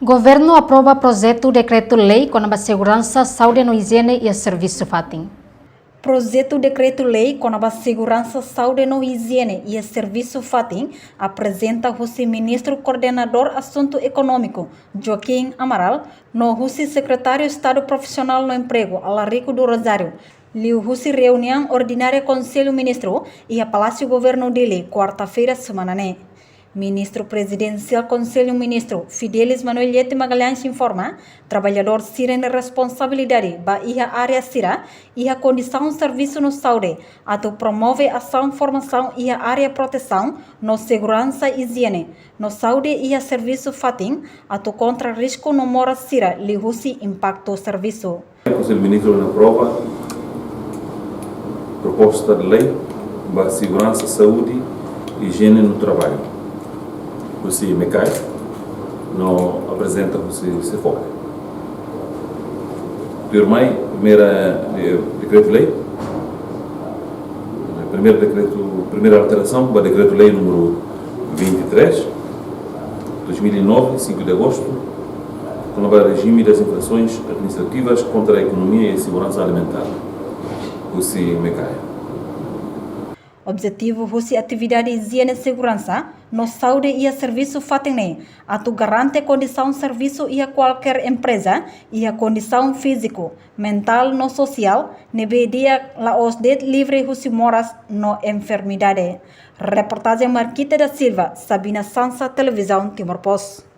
Governo aprova projeto decreto-lei com a segurança, saúde e higiene e serviço FATIM. Projeto Decreto-Lei com a Segurança, Saúde e Higiene e Serviço FATIM apresenta o Ministro Coordenador Assunto Econômico, Joaquim Amaral, no Secretário de Estado Profissional no Emprego, Alarico do Rosário, liu reunião ordinária Conselho Ministro e a Palácio Governo dele, quarta-feira semanane. Ministro Presidencial Conselho Ministro Fidelis Manuelete Magalhães informa, trabalhador sirem responsabilidade ba iha área sira e a condição de serviço no saúde, ato promove ação formação e a área proteção no segurança e higiene, no saúde e a serviço FATIM, ato contra risco no mora sira li impacto serviço. O Conselho Ministro na prova proposta de lei para segurança, saúde e higiene no trabalho. Você me cai, não apresenta você se for. Primeira decreto-lei, primeira alteração para decreto-lei número 23, 2009, 5 de agosto, com o novo regime das infrações administrativas contra a economia e a segurança alimentar. Você me cai. Objetivo atividade de higiene e segurança no saúde e a serviço FATIM, atu garante condição de serviço e a qualquer empresa e a condição físico, mental no social, nebe dia la os det livre moras no enfermidade. Reportagem Marquita da Silva, Sabina Sansa, Televisão Timor Post.